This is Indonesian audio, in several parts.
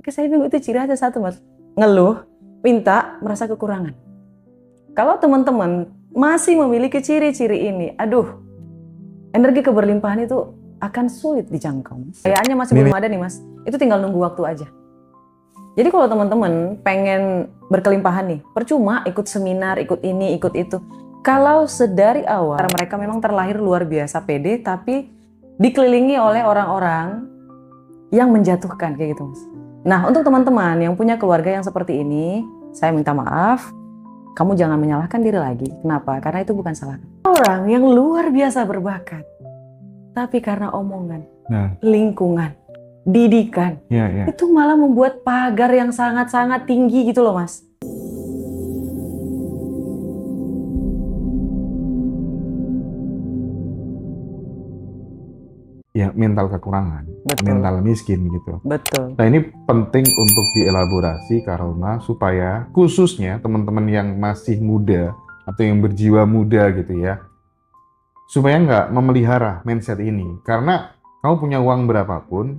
Oke, saya bingung itu ciri khasnya satu mas, ngeluh, minta, merasa kekurangan. Kalau teman-teman masih memiliki ciri-ciri ini, aduh, energi keberlimpahan itu akan sulit dijangkau. Kayaknya masih belum ada nih mas, itu tinggal nunggu waktu aja. Jadi kalau teman-teman pengen berkelimpahan nih, percuma ikut seminar, ikut ini, ikut itu. Kalau sedari awal mereka memang terlahir luar biasa pede, tapi dikelilingi oleh orang-orang yang menjatuhkan kayak gitu mas. Nah untuk teman-teman yang punya keluarga yang seperti ini, saya minta maaf, kamu jangan menyalahkan diri lagi. Kenapa? Karena itu bukan salah. Orang yang luar biasa berbakat, tapi karena omongan, lingkungan, didikan, itu malah membuat pagar yang sangat-sangat tinggi gitu loh mas. Ya, mental kekurangan, Betul. mental miskin gitu. Betul. Nah ini penting untuk dielaborasi Karoma supaya khususnya teman-teman yang masih muda atau yang berjiwa muda gitu ya, supaya nggak memelihara mindset ini. Karena kamu punya uang berapapun,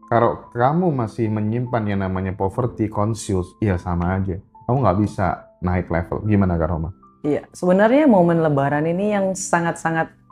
kalau kamu masih menyimpan yang namanya poverty conscious, ya sama aja. Kamu nggak bisa naik level. Gimana Karoma? Iya, sebenarnya momen Lebaran ini yang sangat-sangat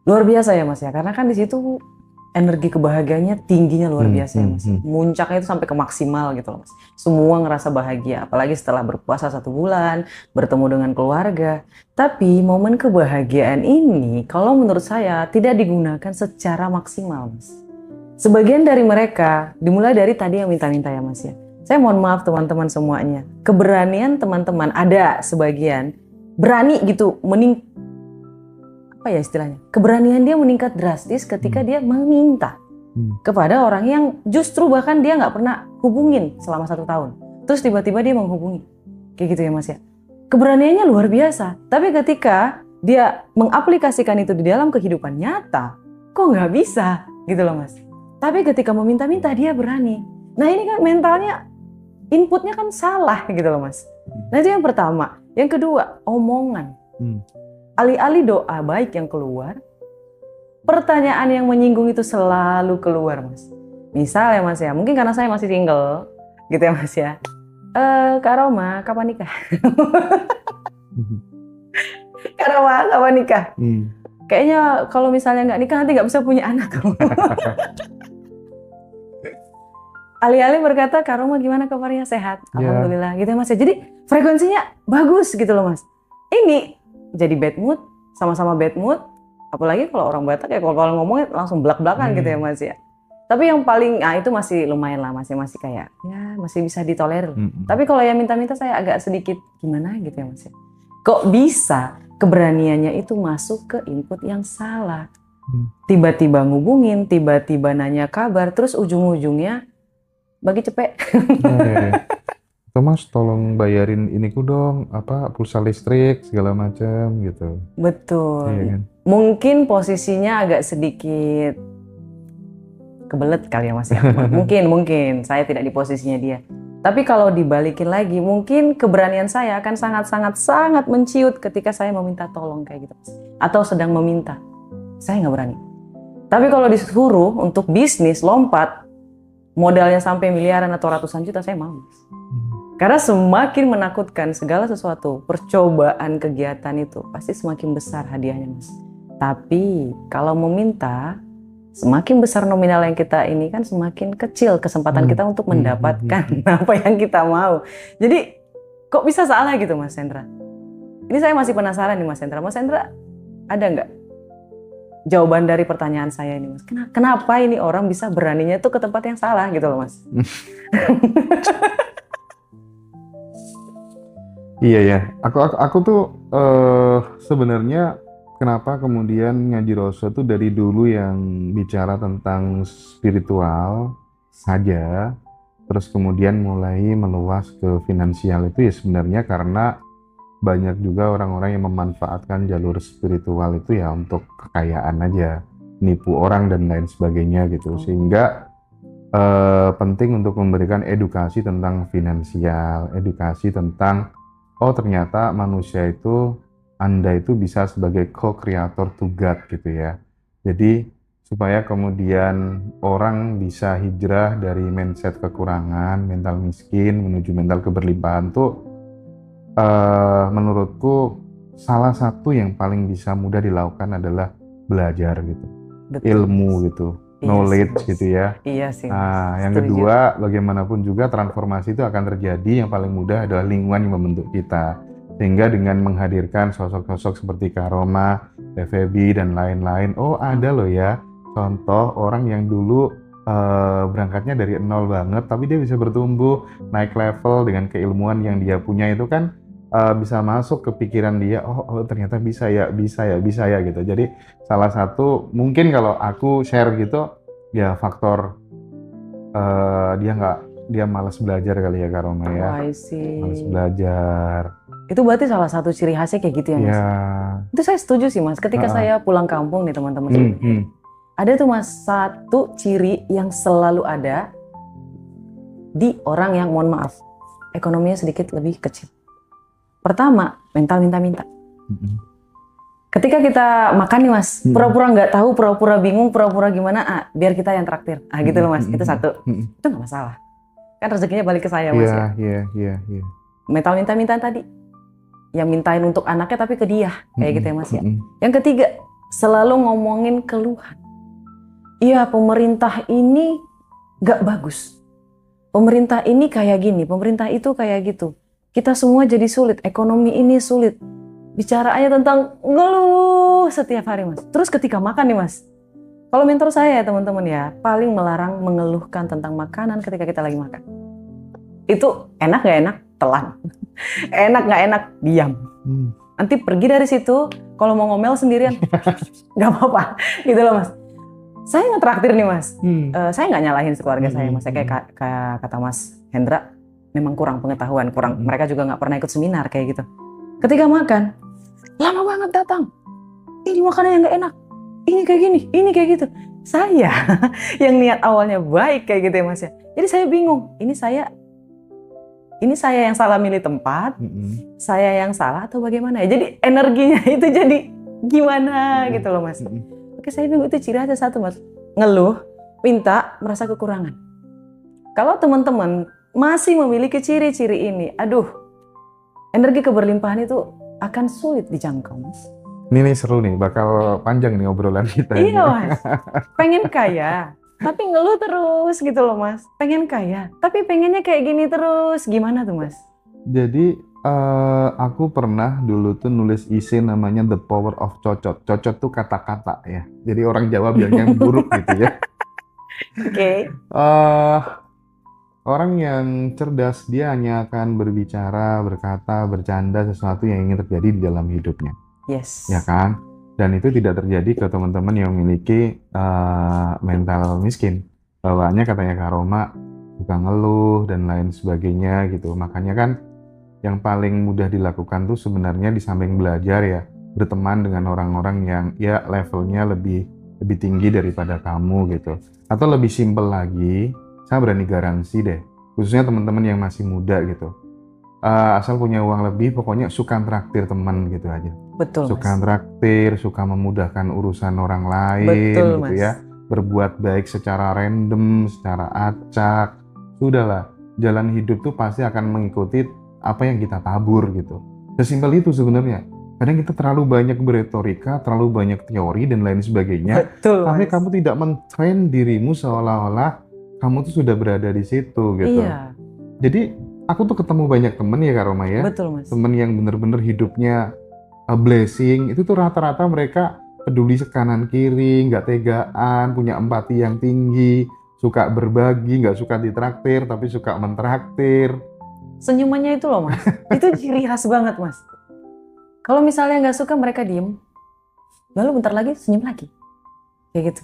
luar biasa ya mas ya, karena kan di situ energi kebahagiaannya tingginya luar biasa ya mas. Muncaknya itu sampai ke maksimal gitu loh mas. Semua ngerasa bahagia, apalagi setelah berpuasa 1 bulan, bertemu dengan keluarga. Tapi momen kebahagiaan ini kalau menurut saya tidak digunakan secara maksimal mas. Sebagian dari mereka dimulai dari tadi yang minta-minta ya mas ya. Saya mohon maaf teman-teman semuanya. Keberanian teman-teman ada sebagian berani gitu apa ya istilahnya? Keberanian dia meningkat drastis ketika dia meminta kepada orang yang justru bahkan dia nggak pernah hubungin selama 1 tahun. Terus tiba-tiba dia menghubungi. Kayak gitu ya mas ya. Keberaniannya luar biasa. Tapi ketika dia mengaplikasikan itu di dalam kehidupan nyata, kok nggak bisa gitu loh mas. Tapi ketika meminta-minta dia berani. Nah ini kan mentalnya, inputnya kan salah gitu loh mas. Nah itu yang pertama. Yang kedua, omongan. Alih-alih doa baik yang keluar, pertanyaan yang menyinggung itu selalu keluar mas. Misal ya mas ya, mungkin karena saya masih single gitu ya mas ya. Kak Roma, kapan nikah? Kak Roma, kapan nikah? Kayaknya kalau misalnya nggak nikah nanti nggak bisa punya anak. Alih-alih berkata, Kak Roma gimana kabarnya, sehat? Alhamdulillah gitu ya mas ya. Jadi frekuensinya bagus gitu loh mas. Ini jadi bad mood, sama-sama bad mood, apalagi kalau orang Batak ya kalau ngomongnya langsung belak-belakan gitu ya mas ya. Tapi yang paling, itu masih lumayan lah, masih kayak ya masih bisa ditolerir. Tapi kalau yang minta-minta saya agak sedikit gimana gitu ya mas ya. Kok bisa keberaniannya itu masuk ke input yang salah? Tiba-tiba ngubungin, tiba-tiba nanya kabar, terus ujung-ujungnya bagi cepet. Mas tolong bayarin iniku dong, pulsa listrik segala macam gitu. Betul. Iya kan? Mungkin posisinya agak sedikit kebelet kali ya mas ya. Mungkin saya tidak di posisinya dia. Tapi kalau dibalikin lagi, mungkin keberanian saya akan sangat menciut ketika saya meminta tolong kayak gitu. Atau sedang meminta, saya nggak berani. Tapi kalau disuruh untuk bisnis lompat, modalnya sampai miliaran atau ratusan juta, saya mau. Karena semakin menakutkan segala sesuatu, percobaan kegiatan itu pasti semakin besar hadiahnya mas. Tapi kalau meminta, semakin besar nominal yang kita ini kan semakin kecil kesempatan kita untuk mendapatkan apa yang kita mau. Jadi kok bisa salah gitu mas Hendra? Ini saya masih penasaran nih mas Hendra. Mas Hendra ada nggak jawaban dari pertanyaan saya ini mas? Kenapa ini orang bisa beraninya tuh ke tempat yang salah gitu loh mas? Iya ya, aku tuh sebenarnya kenapa kemudian Ngaji Roso tuh dari dulu yang bicara tentang spiritual saja, terus kemudian mulai meluas ke finansial itu ya sebenarnya karena banyak juga orang-orang yang memanfaatkan jalur spiritual itu ya untuk kekayaan aja, nipu orang dan lain sebagainya gitu, sehingga penting untuk memberikan edukasi tentang finansial, edukasi tentang ternyata manusia itu, Anda itu bisa sebagai co-creator to God gitu ya. Jadi supaya kemudian orang bisa hijrah dari mindset kekurangan, mental miskin menuju mental keberlimpahan tuh menurutku salah satu yang paling bisa mudah dilakukan adalah belajar gitu, Betul, ilmu Mas. gitu, Iya sih, knowledge Mas. gitu ya. Iya sih, Mas. Nah, yang Setuju. kedua, bagaimanapun juga transformasi itu akan terjadi, yang paling mudah adalah lingkungan yang membentuk kita. Sehingga dengan menghadirkan sosok-sosok seperti Kak Roma, Teh Feby, dan lain-lain, oh ada loh ya contoh orang yang dulu berangkatnya dari nol banget, tapi dia bisa bertumbuh, naik level dengan keilmuan yang dia punya itu kan bisa masuk ke pikiran dia, oh ternyata bisa ya, bisa ya, bisa ya gitu. Jadi salah satu, mungkin kalau aku share gitu, ya faktor dia malas belajar kali ya Kak Roma ya, Wah, malas sih. belajar. Itu berarti salah satu ciri khasnya kayak gitu ya, Mas? Ya, Itu saya setuju sih, Mas. Ketika heeh. saya pulang kampung nih, teman-teman Hmm, sekalian. hmm, Ada tuh, Mas, satu ciri yang selalu ada di orang yang, mohon maaf, ekonominya sedikit lebih kecil. Pertama, mental minta-minta. hmm, Ketika kita makan nih, Mas, hmm, pura-pura nggak tahu, pura-pura bingung, pura-pura gimana, biar kita yang traktir. Gitu loh, Mas. Itu hmm, satu. hmm. Itu nggak masalah. Kan rezekinya balik ke saya, Mas, Iya, ya. iya, iya, iya. Mental minta-minta tadi. Yang mintain untuk anaknya tapi ke dia. Kayak gitu ya, Mas, ya. Hmm, Yang ketiga, selalu ngomongin keluhan. Iya, pemerintah ini nggak bagus. Pemerintah ini kayak gini, pemerintah itu kayak gitu. Kita semua jadi sulit, ekonomi ini sulit. Bicara aja tentang ngeluh setiap hari, Mas. Terus ketika makan nih, Mas. Kalau mentor saya ya, teman-teman ya, paling melarang mengeluhkan tentang makanan ketika kita lagi makan. Itu enak nggak enak, telan. Enak nggak enak, diam. hmm. Nanti pergi dari situ, kalau mau ngomel sendirian, nggak apa-apa. Gitu loh, Mas. Saya ngetraktir nih, Mas. Saya nggak nyalahin keluarga saya, Mas. Saya kayak kata Mas Hendra, memang kurang pengetahuan, kurang. Mereka juga nggak pernah ikut seminar kayak gitu. Ketika makan, lama banget datang. Ini makanan yang nggak enak. Ini kayak gini, ini kayak gitu. Saya yang niat awalnya baik kayak gitu ya, Mas ya. Jadi saya bingung. Ini saya yang salah milih tempat, saya yang salah atau bagaimana ya? Jadi energinya itu jadi gimana gitu loh, Mas. Oke, saya bingung, itu ciri khasnya satu, Mas. Ngeluh, minta, merasa kekurangan. Kalau teman-teman masih memiliki ciri-ciri ini, aduh, energi keberlimpahan itu akan sulit dijangkau, Mas. Ini seru nih, bakal panjang nih obrolan kita ini. Iya, Mas. Pengen kaya, tapi ngeluh terus gitu loh, Mas. Pengen kaya, tapi pengennya kayak gini terus. Gimana tuh, Mas? Jadi aku pernah dulu tuh nulis isi namanya The Power of Cocot. Cocot tuh kata-kata ya. Jadi orang Jawa bilangnya buruk gitu ya. Oke. Orang yang cerdas dia hanya akan berbicara, berkata, bercanda sesuatu yang ingin terjadi di dalam hidupnya. Yes. Ya kan? Dan itu tidak terjadi ke teman-teman yang memiliki mental miskin. Bawaannya katanya Kak Roma suka ngeluh dan lain sebagainya gitu. Makanya kan yang paling mudah dilakukan tuh sebenarnya di samping belajar ya, berteman dengan orang-orang yang ya levelnya lebih tinggi daripada kamu gitu. Atau lebih simpel lagi, saya berani garansi deh, khususnya teman-teman yang masih muda gitu. Asal punya uang lebih, pokoknya suka traktir teman gitu aja. Betul, Suka Mas. traktir, suka memudahkan urusan orang lain Betul, gitu Mas. ya. Berbuat baik secara random, secara acak. Sudahlah, jalan hidup tuh pasti akan mengikuti apa yang kita tabur gitu. Sesimpel itu sebenarnya. Kadang kita terlalu banyak beretorika, terlalu banyak teori dan lain sebagainya. Betul, Tapi Mas. kamu tidak men-train dirimu seolah-olah kamu tuh sudah berada di situ gitu. Iya, Jadi aku tuh ketemu banyak temen ya Kak Roma ya. betul, Mas. Temen yang bener-bener hidupnya blessing. Itu tuh rata-rata mereka peduli kanan kiri, nggak tegaan, punya empati yang tinggi, suka berbagi, nggak suka ditraktir, tapi suka mentraktir. Senyumannya itu loh, Mas. Itu ciri khas banget, Mas. Kalau misalnya nggak suka, mereka diem. Lalu bentar lagi senyum lagi. Kayak gitu.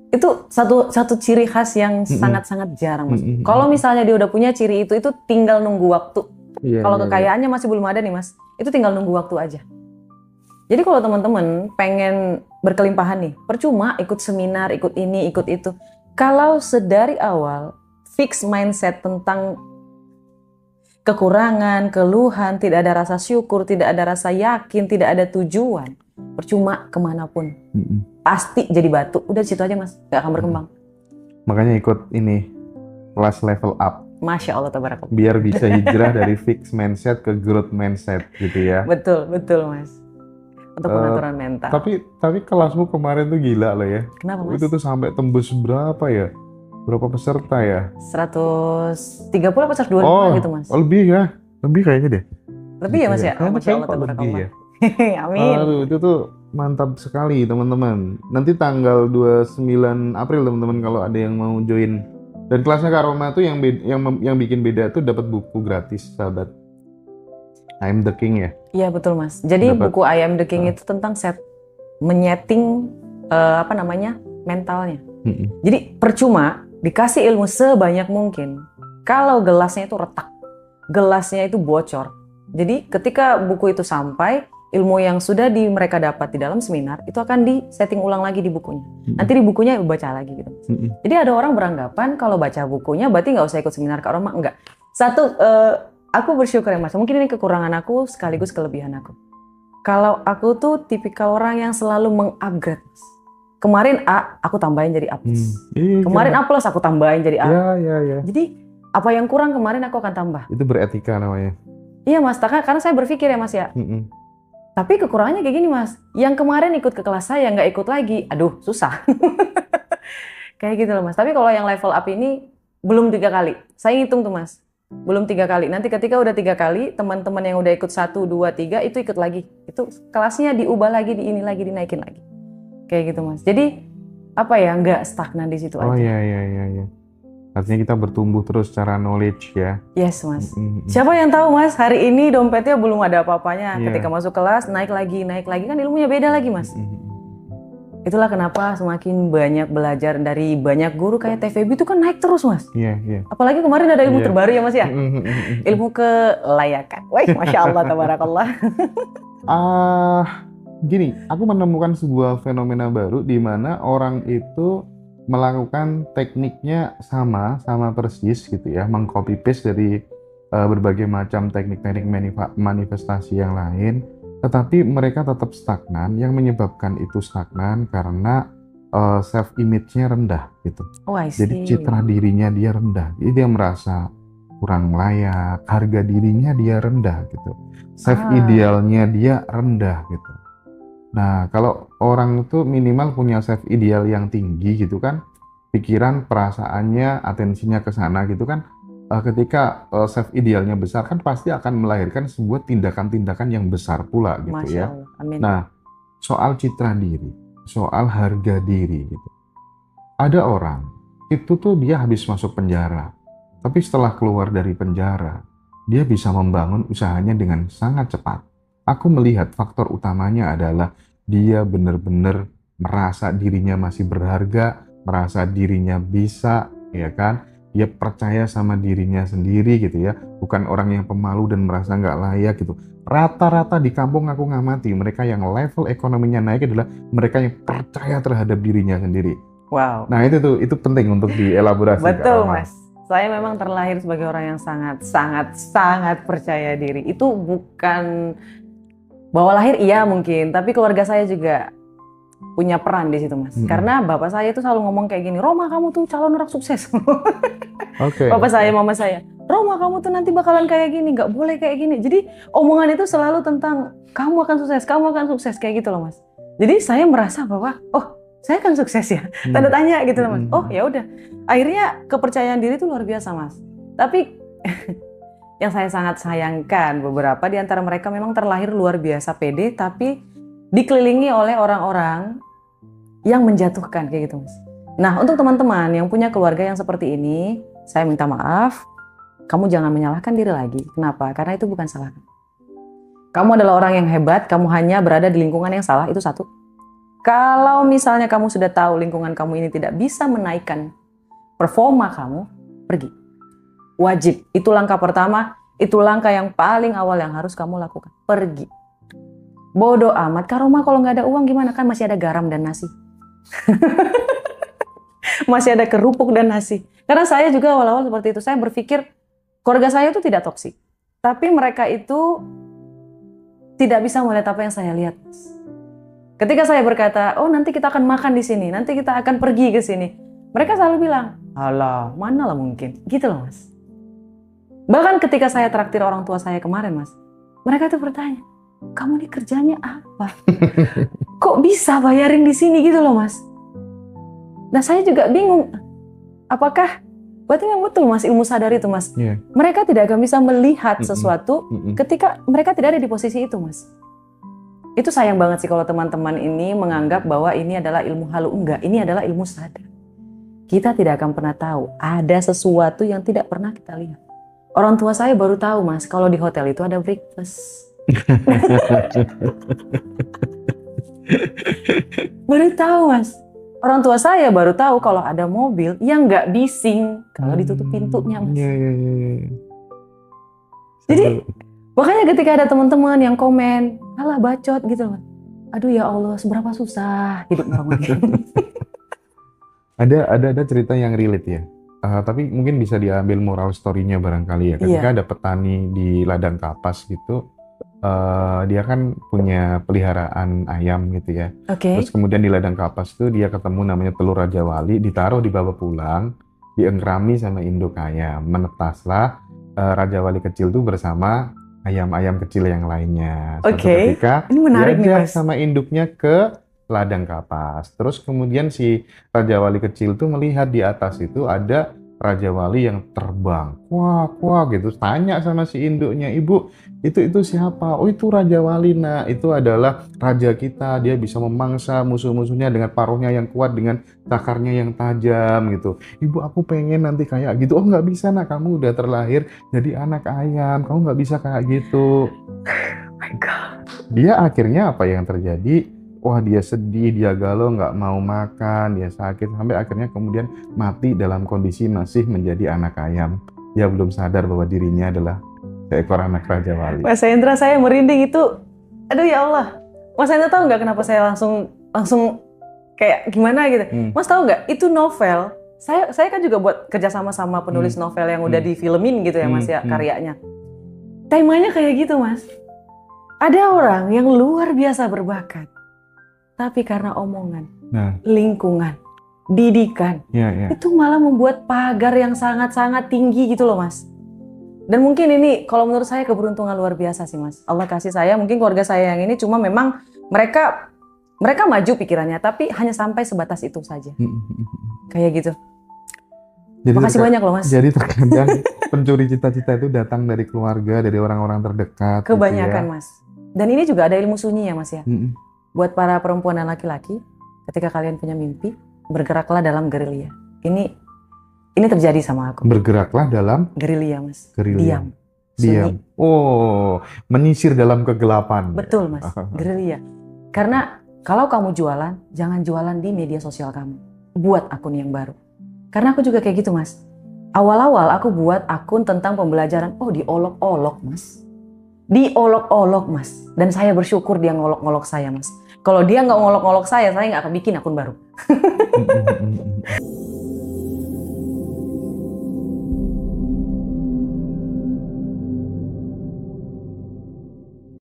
Itu satu ciri khas yang sangat-sangat jarang, Mas. Kalau misalnya dia udah punya ciri itu tinggal nunggu waktu. Kalau kekayaannya masih belum ada nih, Mas, itu tinggal nunggu waktu aja. Jadi kalau teman-teman pengen berkelimpahan nih, percuma ikut seminar, ikut ini, ikut itu. Kalau sedari awal fix mindset tentang kekurangan, keluhan, tidak ada rasa syukur, tidak ada rasa yakin, tidak ada tujuan, percuma kemanapun. Pasti jadi batu. Udah di situ aja Mas, nggak akan berkembang. Makanya ikut ini, kelas level up. Masya Allah, tabarakallah. Biar bisa hijrah dari fixed mindset ke growth mindset gitu ya. Betul Mas. Untuk pengaturan mental. Tapi kelasmu kemarin tuh gila loh ya. Kenapa Mas? Itu tuh sampai tembus berapa ya? Berapa peserta ya? 130 apa 125 gitu Mas. Oh lebih ya? Lebih kayaknya deh. Lebih ya Mas ya? Oh, Masya Allah, Kayaknya lebih tabarakallah. ya. Amin. Aduh, itu tuh mantap sekali teman-teman. Nanti tanggal 29 April teman-teman kalau ada yang mau join. Dan kelasnya Kak Roma tuh yang bikin beda tuh dapat buku gratis, sahabat. I'm the King ya. Iya betul Mas. Jadi buku I Am the King itu tentang menyeting mentalnya. Jadi percuma dikasih ilmu sebanyak mungkin kalau gelasnya itu retak, gelasnya itu bocor. Jadi ketika buku itu sampai, ilmu yang sudah mereka dapat di dalam seminar itu akan di-setting ulang lagi di bukunya. Nanti di bukunya baca lagi gitu. Jadi ada orang beranggapan kalau baca bukunya berarti nggak usah ikut seminar Kak Roma. Enggak. Satu, aku bersyukur ya Mas. Mungkin ini kekurangan aku sekaligus kelebihan aku. Kalau aku tuh tipikal orang yang selalu mengupgrade. Kemarin A, aku tambahin jadi A+. Kemarin A+, aku tambahin jadi A. Ya. Jadi apa yang kurang kemarin aku akan tambah. Itu beretika namanya. Iya Mas, karena saya berpikir ya Mas ya. Tapi kekurangannya kayak gini Mas. Yang kemarin ikut ke kelas saya nggak ikut lagi. Aduh, susah. Kayak gitu loh Mas. Tapi kalau yang level up ini belum 3 kali. Saya ngitung tuh Mas. Belum 3 kali. Nanti ketika udah 3 kali, teman-teman yang udah ikut 1, 2, 3 itu ikut lagi. Itu kelasnya diubah lagi, dinaikin lagi. Kayak gitu Mas. Jadi apa ya, nggak stagnan di situ aja. Oh iya. Artinya kita bertumbuh terus secara knowledge ya. Yes Mas. Siapa yang tahu Mas, hari ini dompetnya belum ada apa-apanya. Ketika masuk kelas naik lagi kan ilmunya beda lagi Mas. Itulah kenapa semakin banyak belajar dari banyak guru kayak TVB itu kan naik terus Mas. Iya. Apalagi kemarin ada ilmu terbaru ya Mas ya. Ilmu kelayakan. Wah, Masya Allah, tabarakallah. Gini, aku menemukan sebuah fenomena baru di mana orang itu melakukan tekniknya sama persis gitu ya, mengcopy paste dari berbagai macam teknik-teknik manifestasi yang lain, tetapi mereka tetap stagnan. Yang menyebabkan itu stagnan karena self image-nya rendah gitu. Oh, I see. Jadi citra dirinya dia rendah, jadi dia merasa kurang layak, harga dirinya dia rendah gitu, self idealnya dia rendah gitu. Nah, kalau orang itu minimal punya self ideal yang tinggi gitu kan, pikiran, perasaannya, atensinya ke sana gitu kan, ketika self idealnya besar kan pasti akan melahirkan sebuah tindakan-tindakan yang besar pula gitu. Masya ya. Allah. Amin. Nah, soal citra diri, soal harga diri gitu. Ada orang itu tuh dia habis masuk penjara, tapi setelah keluar dari penjara, dia bisa membangun usahanya dengan sangat cepat. Aku melihat faktor utamanya adalah dia benar-benar merasa dirinya masih berharga, merasa dirinya bisa, ya kan? Dia percaya sama dirinya sendiri gitu ya, bukan orang yang pemalu dan merasa nggak layak gitu. Rata-rata di kampung aku ngamati, mereka yang level ekonominya naik adalah mereka yang percaya terhadap dirinya sendiri. Wow. Nah itu penting untuk dielaborasi. Betul Mas. Saya memang terlahir sebagai orang yang sangat percaya diri. Itu bukan bahwa lahir iya mungkin, tapi keluarga saya juga punya peran di situ Mas. Karena bapak saya itu selalu ngomong kayak gini, Roma kamu tuh calon orang sukses. Bapak saya, mama saya, Roma kamu tuh nanti bakalan kayak gini, nggak boleh kayak gini. Jadi omongan itu selalu tentang kamu akan sukses kayak gitu loh Mas. Jadi saya merasa bahwa saya akan sukses ya, tanda tanya gitu loh Mas. Oh ya udah, akhirnya kepercayaan diri itu luar biasa Mas. Tapi yang saya sangat sayangkan, beberapa di antara mereka memang terlahir luar biasa pede, tapi dikelilingi oleh orang-orang yang menjatuhkan kayak gitu Mas. Nah, untuk teman-teman yang punya keluarga yang seperti ini, saya minta maaf, kamu jangan menyalahkan diri lagi. Kenapa? Karena itu bukan salah. Kamu adalah orang yang hebat, kamu hanya berada di lingkungan yang salah, itu satu. Kalau misalnya kamu sudah tahu lingkungan kamu ini tidak bisa menaikkan performa kamu, pergi. Wajib, itu langkah pertama, itu langkah yang paling awal yang harus kamu lakukan. Pergi. Bodoh amat, Kak Roma kalau nggak ada uang gimana? Kan masih ada garam dan nasi. Masih ada kerupuk dan nasi. Karena saya juga awal-awal seperti itu, saya berpikir keluarga saya itu tidak toksik. Tapi mereka itu tidak bisa melihat apa yang saya lihat. Ketika saya berkata, oh nanti kita akan makan di sini, nanti kita akan pergi ke sini, mereka selalu bilang, alah, mana lah mungkin, gitu loh Mas. Bahkan ketika saya traktir orang tua saya kemarin Mas, mereka tuh bertanya, kamu ini kerjanya apa? Kok bisa bayarin di sini gitu loh Mas? Nah saya juga bingung, apakah berarti yang betul Mas ilmu sadar itu Mas? Yeah. Mereka tidak akan bisa melihat sesuatu ketika mereka tidak ada di posisi itu Mas. Itu sayang banget sih kalau teman-teman ini menganggap bahwa ini adalah ilmu halu. Enggak, ini adalah ilmu sadar. Kita tidak akan pernah tahu ada sesuatu yang tidak pernah kita lihat. Orang tua saya baru tahu Mas, kalau di hotel itu ada breakfast. Baru tahu Mas. Orang tua saya baru tahu kalau ada mobil yang nggak bising kalau ditutup pintunya Mas. Jadi makanya ketika ada teman-teman yang komen, alah bacot gitu loh. Aduh ya Allah, seberapa susah hidup orang ini. Ada cerita yang relate ya. Tapi mungkin bisa diambil moral story-nya barangkali ya. Ketika ada petani di ladang kapas gitu, dia kan punya peliharaan ayam gitu ya. Terus kemudian di ladang kapas itu dia ketemu namanya telur Raja Wali, ditaruh dibawa pulang, diengrami sama induk ayam. Menetaslah Raja Wali kecil tuh bersama ayam-ayam kecil yang lainnya. Suatu ketika ini menarik nih Mas. sama induknya ke ladang kapas. Terus kemudian si Raja Wali kecil tuh melihat di atas itu ada Raja Wali yang terbang. Wah gitu. Tanya sama si induknya, ibu itu siapa? Oh itu Raja Wali nak. Itu adalah raja kita. Dia bisa memangsa musuh-musuhnya dengan paruhnya yang kuat, dengan cakarnya yang tajam gitu. Ibu aku pengen nanti kayak gitu. Oh nggak bisa nak, kamu udah terlahir jadi anak ayam. Kamu nggak bisa kayak gitu. Oh my God. Dia akhirnya apa yang terjadi? Wah dia sedih, dia galau, nggak mau makan, dia sakit, sampai akhirnya kemudian mati dalam kondisi masih menjadi anak ayam. Dia belum sadar bahwa dirinya adalah seekor anak Raja Wali. Mas Hendra, saya merinding itu. Aduh ya Allah. Mas Hendra tahu nggak kenapa saya langsung kayak gimana gitu? Mas tahu nggak? Itu novel. Saya kan juga buat kerjasama sama penulis novel yang udah difilmin gitu ya Mas ya karyanya. Temanya kayak gitu Mas. Ada orang yang luar biasa berbakat. Tapi karena omongan, lingkungan, didikan, itu malah membuat pagar yang sangat-sangat tinggi gitu loh Mas. Dan mungkin ini kalau menurut saya keberuntungan luar biasa sih Mas. Allah kasih saya, mungkin keluarga saya yang ini cuma memang mereka maju pikirannya, tapi hanya sampai sebatas itu saja. Kayak gitu. Makasih banyak loh Mas. Jadi terkadang pencuri cita-cita itu datang dari keluarga, dari orang-orang terdekat. Kebanyakan gitu ya. Mas. Dan ini juga ada ilmu sunyi ya Mas ya. Buat para perempuan dan laki-laki, ketika kalian punya mimpi, bergeraklah dalam gerilya. Ini terjadi sama aku. Bergeraklah dalam gerilya Mas. Gerilya. Diam. Oh, menyisir dalam kegelapan. Betul Mas. Gerilya. Karena kalau kamu jualan, jangan jualan di media sosial kamu. Buat akun yang baru. Karena aku juga kayak gitu Mas. Awal-awal aku buat akun tentang pembelajaran. Oh diolok-olok Mas. Diolok-olok Mas. Dan saya bersyukur dia ngolok-ngolok saya Mas. Kalau dia nggak ngolok-ngolok saya nggak akan bikin akun baru.